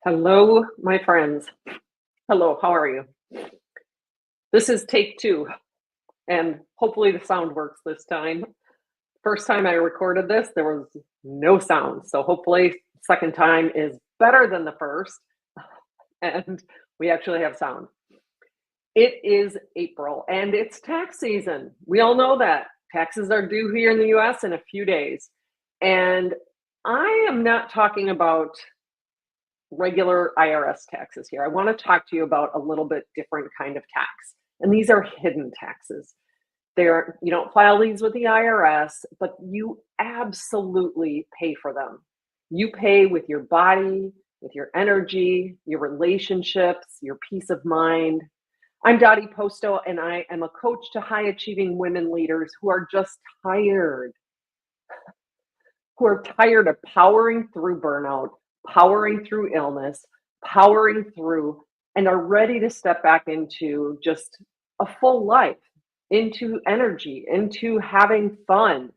Hello, my friends. Hello, how are you? This is take two, and hopefully the sound works this time. First time I recorded this, there was no sound. So hopefully second time is better than the first, and we actually have sound. It is April and it's tax season. We all know that. Taxes are due here in the US in a few days. And I am not talking about regular IRS taxes here. I want to talk to you about a little bit different kind of tax. And these are hidden taxes. You don't file these with the IRS, but you absolutely pay for them. You pay with your body, with your energy, your relationships, your peace of mind. I'm Dottie Posto, and I am a coach to high achieving women leaders who are just tired of powering through burnout, powering through illness, powering through, and are ready to step back into just a full life, into energy, into having fun,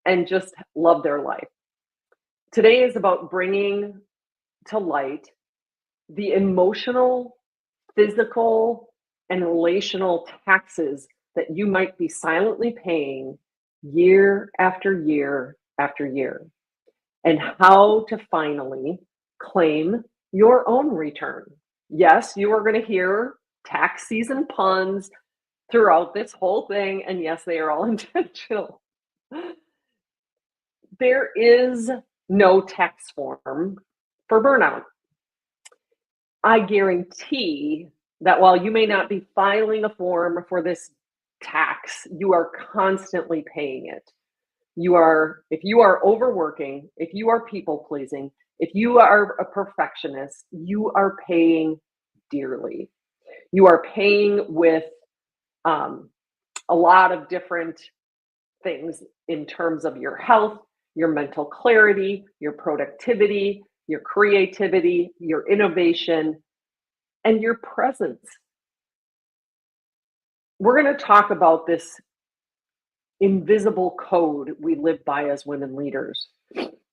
and just love their life. Today is about bringing to light the emotional, physical, and relational taxes that you might be silently paying year after year after year, and how to finally claim your own return. Yes, you are going to hear tax season puns throughout this whole thing, and yes, they are all intentional. There is no tax form for burnout. I guarantee that while you may not be filing a form for this tax, you are constantly paying it. If you are overworking, if you are people pleasing, if you are a perfectionist, you are paying dearly. You are paying with a lot of different things in terms of your health, your mental clarity, your productivity, your creativity, your innovation, and your presence. We're going to talk about this invisible code we live by as women leaders.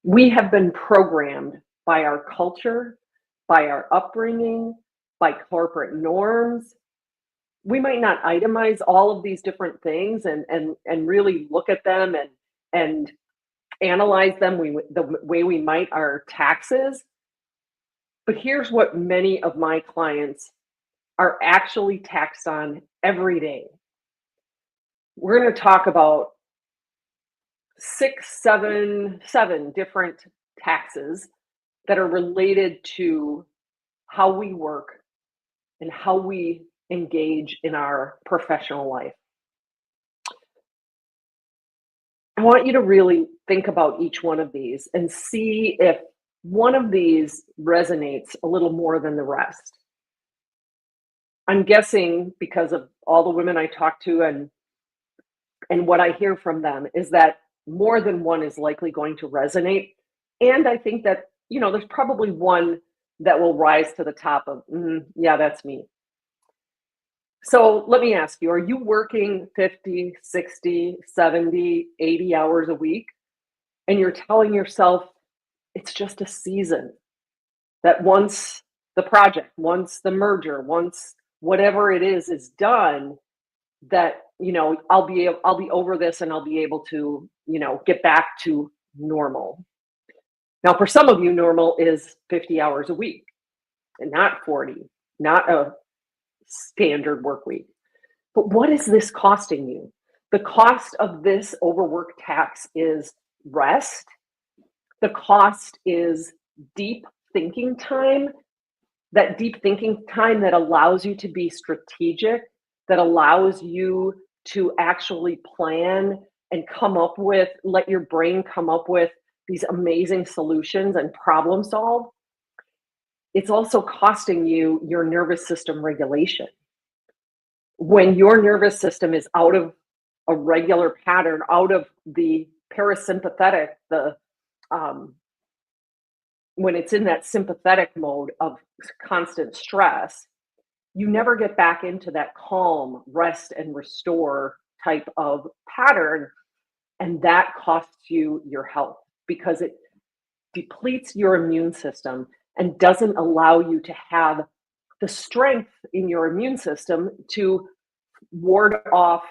We have been programmed by our culture, by our upbringing, by corporate norms. We might not itemize all of these different things and really look at them and analyze them the way we might our taxes. But here's what many of my clients are actually taxed on every day. We're going to talk about seven different taxes that are related to how we work and how we engage in our professional life. I want you to really think about each one of these and see if one of these resonates a little more than the rest. I'm guessing, because of all the women I talk to and what I hear from them, is that more than one is likely going to resonate. And I think that, there's probably one that will rise to the top of, yeah, that's me. So let me ask you, are you working 50, 60, 70, 80 hours a week? And you're telling yourself it's just a season, that once the project, once the merger, once whatever it is done, that, I'll be over this and I'll be able to, get back to normal. Now, for some of you, normal is 50 hours a week and not 40, not a standard work week. But what is this costing you? The cost of this overwork tax is rest. The cost is deep thinking time, that deep thinking time that allows you to be strategic, that allows you to actually plan and let your brain come up with these amazing solutions and problem solve. It's also costing you your nervous system regulation. When your nervous system is out of a regular pattern, out of the parasympathetic, when it's in that sympathetic mode of constant stress, you never get back into that calm, rest and restore type of pattern. And that costs you your health because it depletes your immune system and doesn't allow you to have the strength in your immune system to ward off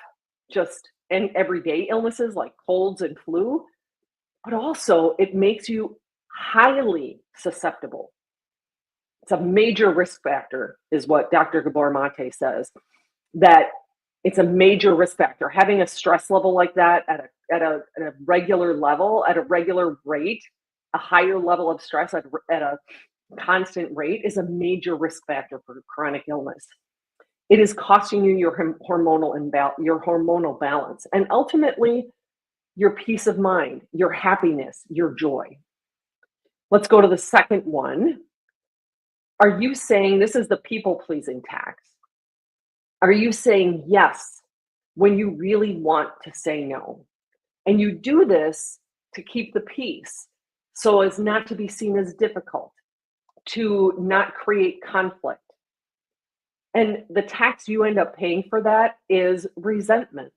just everyday illnesses like colds and flu, but also it makes you highly susceptible. It's a major risk factor, is what Dr. 𝓯𝓮𝓮𝓵 says, that it's a major risk factor. Having a stress level like that at a regular level, at a regular rate, a higher level of stress at a constant rate is a major risk factor for chronic illness. It is costing you your hormonal balance, and ultimately your peace of mind, your happiness, your joy. Let's go to the second one. Are you saying, this is the people-pleasing tax, are you saying yes when you really want to say no? And you do this to keep the peace, so as not to be seen as difficult, to not create conflict. And the tax you end up paying for that is resentment.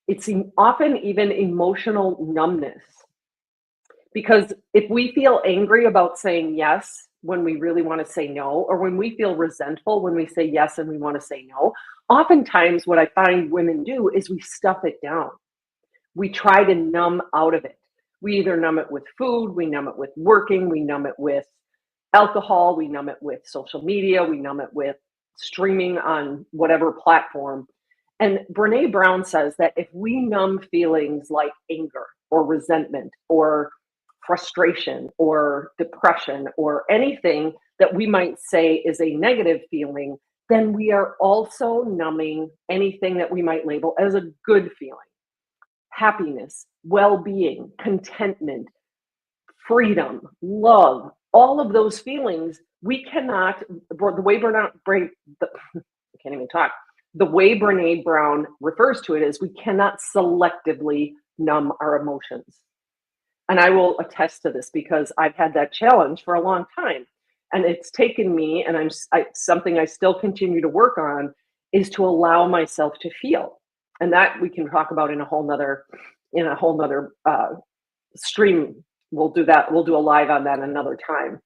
It's often even emotional numbness. Because if we feel angry about saying yes when we really want to say no, or when we feel resentful when we say yes and we want to say no, oftentimes what I find women do is we stuff it down. We try to numb out of it. We either numb it with food, we numb it with working, we numb it with alcohol, we numb it with social media, we numb it with streaming on whatever platform. And Brené Brown says that if we numb feelings like anger or resentment or frustration or depression or anything that we might say is a negative feeling, then we are also numbing anything that we might label as a good feeling. Happiness, well-being, contentment, freedom, love, all of those feelings, we cannot, the way the way Brené Brown refers to it is we cannot selectively numb our emotions. And I will attest to this because I've had that challenge for a long time. And it's taken me, and something I still continue to work on, is to allow myself to feel. And that we can talk about in a whole nother stream. We'll do that. We'll do a live on that another time.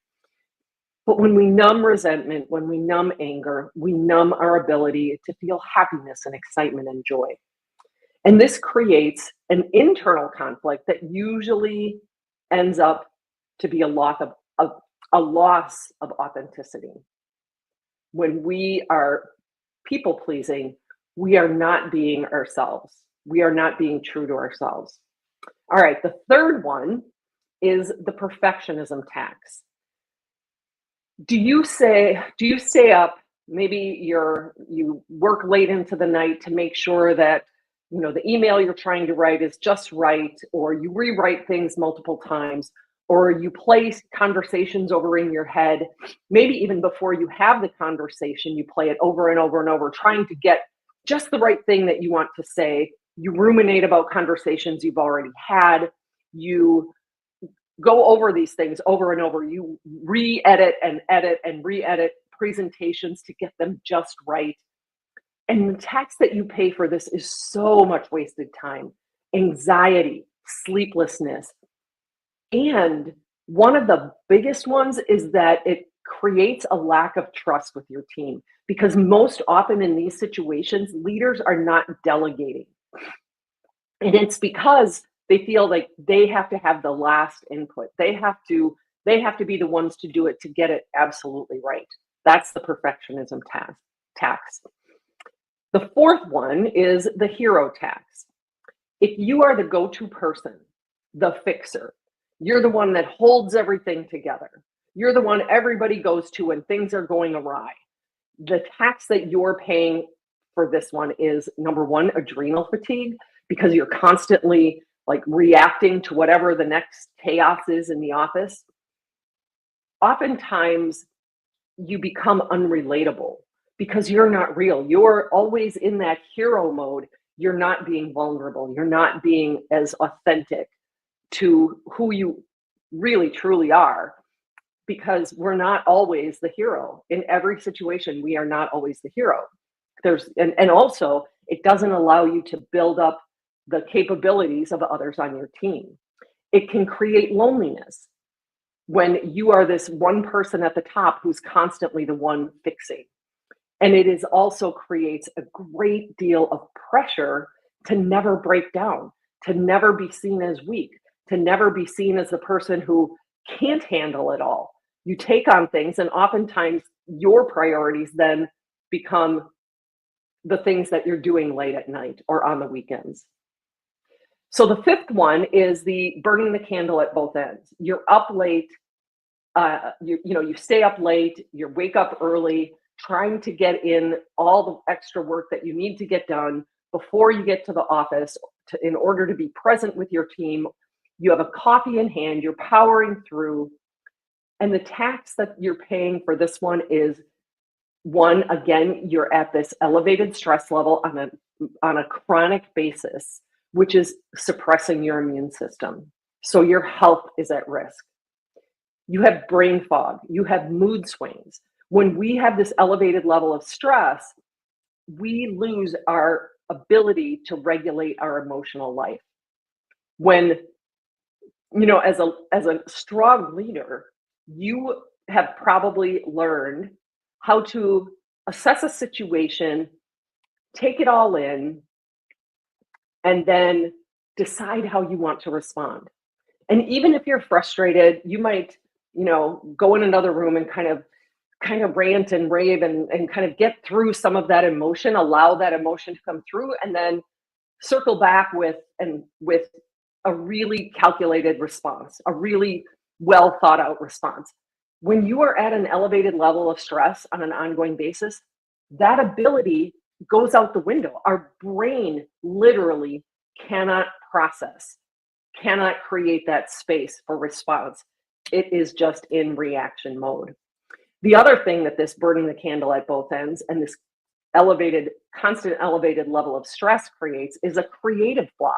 But when we numb resentment, when we numb anger, we numb our ability to feel happiness and excitement and joy. And this creates an internal conflict that usually ends up to be a loss of authenticity. When we are people pleasing, we are not being ourselves. We are not being true to ourselves. All right, the third one is the perfectionism tax. Do you stay up, maybe you work late into the night to make sure that the email you're trying to write is just right, or you rewrite things multiple times, or you place conversations over in your head, maybe even before you have the conversation, you play it over and over and over, trying to get just the right thing that you want to say. You ruminate about conversations you've already had. You go over these things over and over. You re-edit and edit and re-edit presentations to get them just right. And the tax that you pay for this is so much wasted time, anxiety, sleeplessness. And one of the biggest ones is that it creates a lack of trust with your team, because most often in these situations, leaders are not delegating. And it's because they feel like they have to have the last input. They have to be the ones to do it, to get it absolutely right. That's the perfectionism tax. The fourth one is the hero tax. If you are the go-to person, the fixer, you're the one that holds everything together, you're the one everybody goes to when things are going awry, the tax that you're paying for this one is, number one, adrenal fatigue, because you're constantly reacting to whatever the next chaos is in the office. Oftentimes you become unrelatable because you're not real. You're always in that hero mode. You're not being vulnerable. You're not being as authentic to who you really truly are, because we're not always the hero. In every situation, we are not always the hero. And also it doesn't allow you to build up the capabilities of others on your team. It can create loneliness. when you are this one person at the top who's constantly the one fixing. And it is also creates a great deal of pressure to never break down, to never be seen as weak, to never be seen as the person who can't handle it all. You take on things, and oftentimes your priorities then become the things that you're doing late at night or on the weekends. So the fifth one is the burning the candle at both ends. You're up late, you stay up late, you wake up early, trying to get in all the extra work that you need to get done before you get to the office in order to be present with your team. You have a coffee in hand, you're powering through, and the tax that you're paying for this one is, one, again, you're at this elevated stress level on a chronic basis, which is suppressing your immune system. So your health is at risk. You have brain fog, you have mood swings. When we have this elevated level of stress, we lose our ability to regulate our emotional life. When, as a strong leader, you have probably learned how to assess a situation, take it all in, and then decide how you want to respond. And even if you're frustrated, you might, go in another room and kind of rant and rave and kind of get through some of that emotion, allow that emotion to come through, and then circle back with a really calculated response, a really well thought out response. When you are at an elevated level of stress on an ongoing basis, that ability goes out the window. Our brain literally cannot process, cannot create that space for response. It is just in reaction mode. The other thing that this burning the candle at both ends and this constant elevated level of stress creates is a creative block.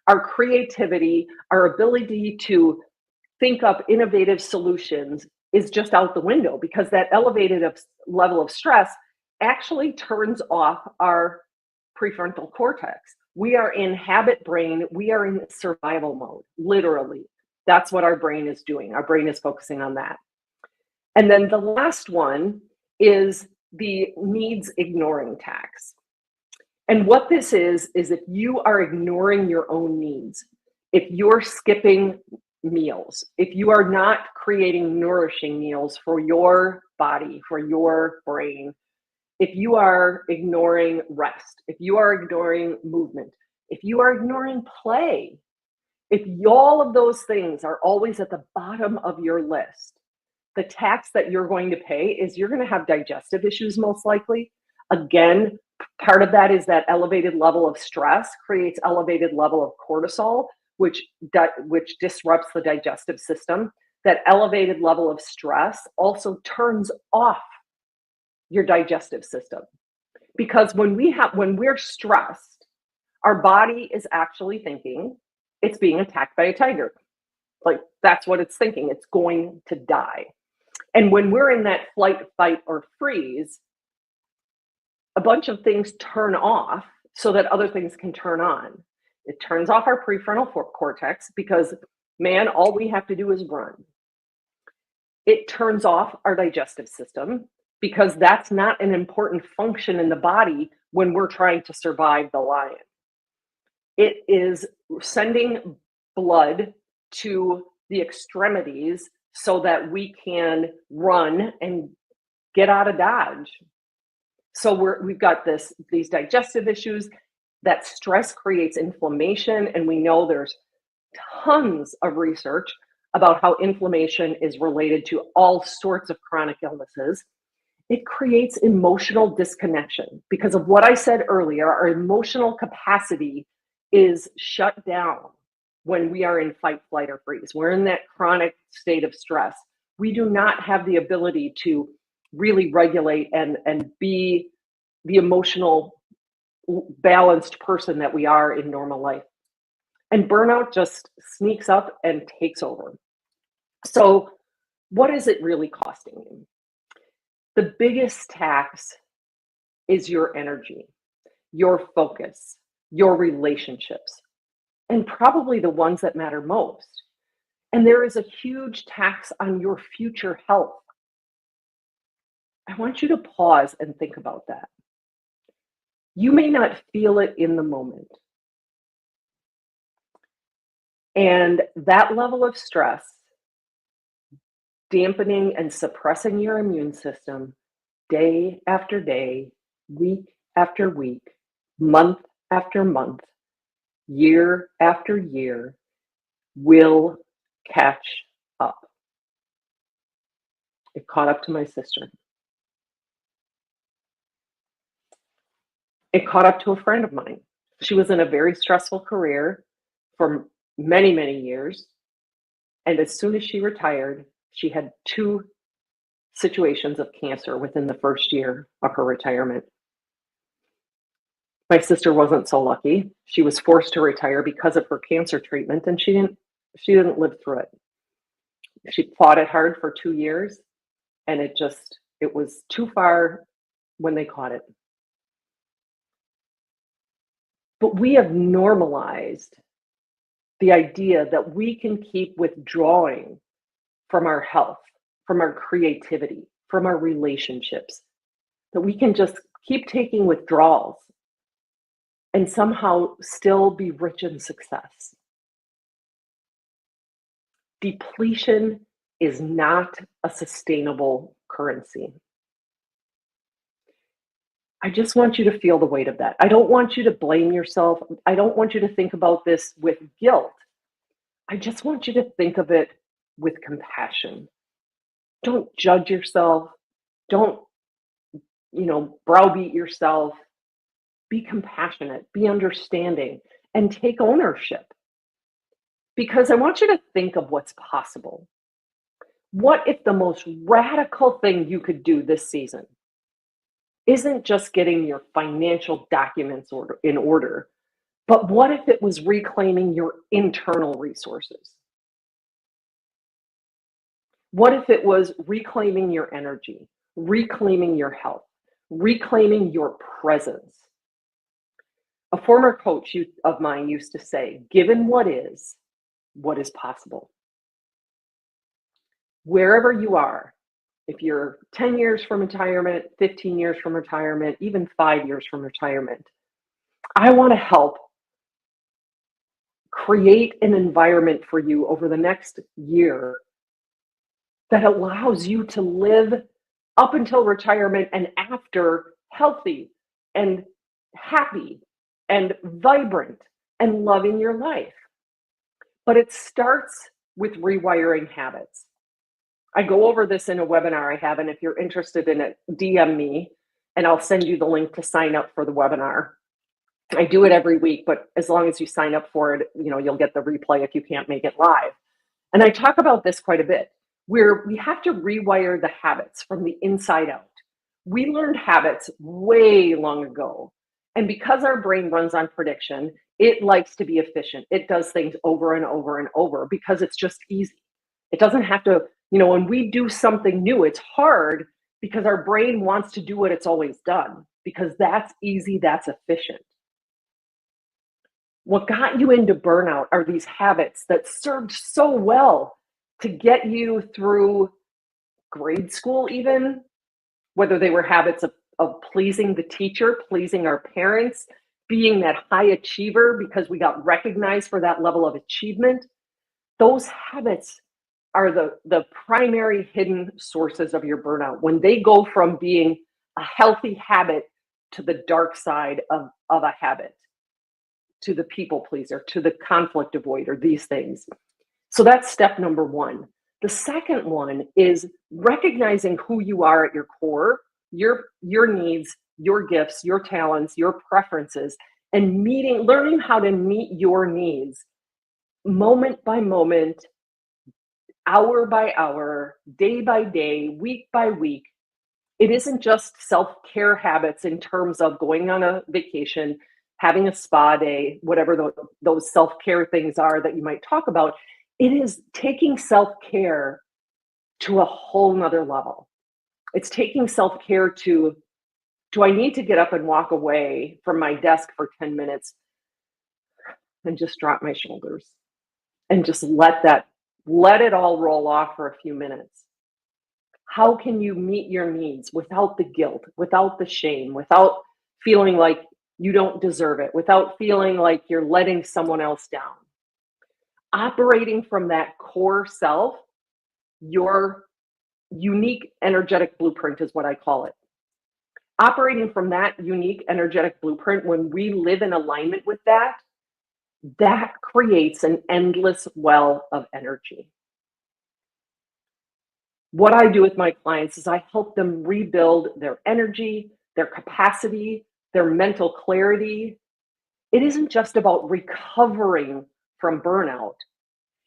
Our creativity, our ability to think up innovative solutions is just out the window because that elevated level of stress actually turns off our prefrontal cortex. We are in habit brain. We are in survival mode, literally. That's what our brain is doing. Our brain is focusing on that. And then the last one is the needs ignoring tax. And what this is if you are ignoring your own needs, if you're skipping meals, if you are not creating nourishing meals for your body, for your brain, if you are ignoring rest, if you are ignoring movement, if you are ignoring play, if all of those things are always at the bottom of your list, the tax that you're going to pay is you're going to have digestive issues most likely. Again, part of that is that elevated level of stress creates elevated level of cortisol, which disrupts the digestive system. That elevated level of stress also turns off your digestive system. Because when we're stressed, our body is actually thinking it's being attacked by a tiger. Like that's what it's thinking. It's going to die. And when we're in that flight, fight, or freeze, a bunch of things turn off so that other things can turn on. It turns off our prefrontal cortex because, man, all we have to do is run. It turns off our digestive system because that's not an important function in the body when we're trying to survive the lion. It is sending blood to the extremities so that we can run and get out of Dodge. So we've got these digestive issues. That stress creates inflammation, and we know there's tons of research about how inflammation is related to all sorts of chronic illnesses. It creates emotional disconnection because of what I said earlier. Our emotional capacity is shut down when we are in fight, flight, or freeze. We're in that chronic state of stress. We do not have the ability to really regulate and be the emotional balanced person that we are in normal life. And burnout just sneaks up and takes over. So what is it really costing you? The biggest tax is your energy, your focus, your relationships, and probably the ones that matter most. And there is a huge tax on your future health. I want you to pause and think about that. You may not feel it in the moment. And that level of stress, dampening and suppressing your immune system day after day, week after week, month after month, year after year, will catch up. It caught up to my sister. It caught up to a friend of mine. She was in a very stressful career for many, many years. And as soon as she retired, she had 2 situations of cancer within the first year of her retirement. My sister wasn't so lucky. She was forced to retire because of her cancer treatment, and she didn't live through it. She fought it hard for 2 years, and it was too far when they caught it. But we have normalized the idea that we can keep withdrawing from our health, from our creativity, from our relationships, that we can just keep taking withdrawals and somehow still be rich in success. Depletion is not a sustainable currency. I just want you to feel the weight of that. I don't want you to blame yourself. I don't want you to think about this with guilt. I just want you to think of it with compassion. Don't judge yourself. Don't, browbeat yourself. Be compassionate, be understanding, and take ownership. Because I want you to think of what's possible. What if the most radical thing you could do this season isn't just getting your financial documents in order, but what if it was reclaiming your internal resources? What if it was reclaiming your energy, reclaiming your health, reclaiming your presence? A former coach of mine used to say, given what is possible? Wherever you are, if you're 10 years from retirement, 15 years from retirement, even 5 years from retirement, I want to help create an environment for you over the next year that allows you to live up until retirement and after healthy and happy and vibrant and loving your life. But it starts with rewiring habits. I go over this in a webinar I have, and if you're interested in it, DM me and I'll send you the link to sign up for the webinar. I do it every week, but as long as you sign up for it, you'll get the replay if you can't make it live. And I talk about this quite a bit, where we have to rewire the habits from the inside out. We learned habits way long ago. And because our brain runs on prediction, it likes to be efficient. It does things over and over and over because it's just easy. It doesn't have to, when we do something new, it's hard because our brain wants to do what it's always done because that's easy, that's efficient. What got you into burnout are these habits that served so well to get you through grade school, even whether they were habits of pleasing the teacher, pleasing our parents, being that high achiever because we got recognized for that level of achievement. Those habits are the primary hidden sources of your burnout. When they go from being a healthy habit to the dark side of a habit, to the people pleaser, to the conflict avoider, these things. So that's step number 1. The second one is recognizing who you are at your core, your needs, your gifts, your talents, your preferences, and learning how to meet your needs moment by moment, hour by hour, day by day, week by week. It isn't just self-care habits in terms of going on a vacation, having a spa day, whatever those self-care things are that you might talk about. It is taking self-care to a whole nother level. It's taking self-care to, do I need to get up and walk away from my desk for 10 minutes and just drop my shoulders and just let that Let it all roll off for a few minutes. How can you meet your needs without the guilt, without the shame, without feeling like you don't deserve it, without feeling like you're letting someone else down? Operating from that core self, your unique energetic blueprint is what I call it. Operating from that unique energetic blueprint, when we live in alignment with that, that creates an endless well of energy. What I do with my clients is I help them rebuild their energy, their capacity, their mental clarity. It isn't just about recovering from burnout.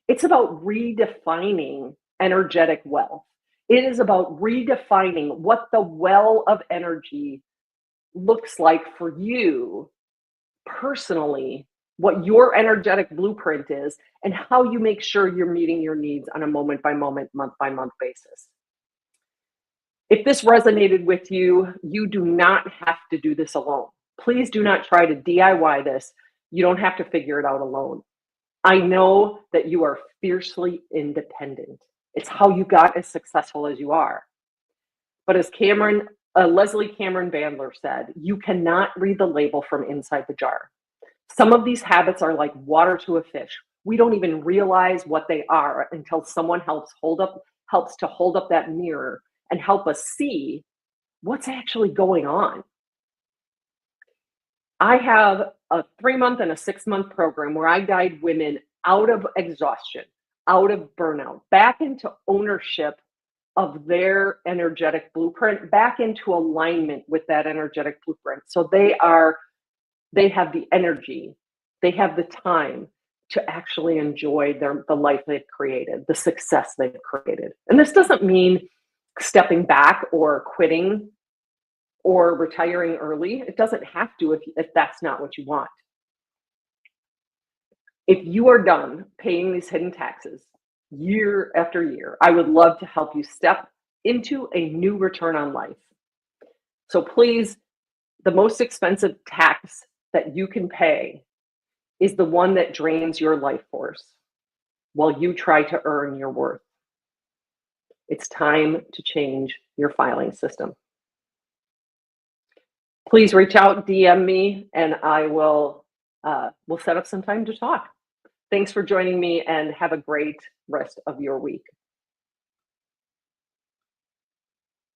It's about redefining energetic wealth. It is about redefining what the well of energy looks like for you personally, what your energetic blueprint is, and how you make sure you're meeting your needs on a moment by moment, month by month basis. If this resonated with you, you do not have to do this alone. Please do not try to DIY this. You don't have to figure it out alone. I know that you are fiercely independent. It's how you got as successful as you are. But as Leslie Cameron Bandler said, you cannot read the label from inside the jar. Some of these habits are like water to a fish. We don't even realize what they are until someone helps to hold up that mirror and help us see what's actually going on. I have a 3-month and a 6-month program where I guide women out of exhaustion, out of burnout, back into ownership of their energetic blueprint, back into alignment with that energetic blueprint. So they have the energy, they have the time to actually enjoy the life they've created, the success they've created. And this doesn't mean stepping back or quitting or retiring early. It doesn't have to if that's not what you want. If you are done paying these hidden taxes year after year, I would love to help you step into a new return on life. So please, the most expensive tax that you can pay is the one that drains your life force while you try to earn your worth. It's time to change your filing system. Please reach out, DM me, and I will we'll set up some time to talk. Thanks for joining me, and have a great rest of your week.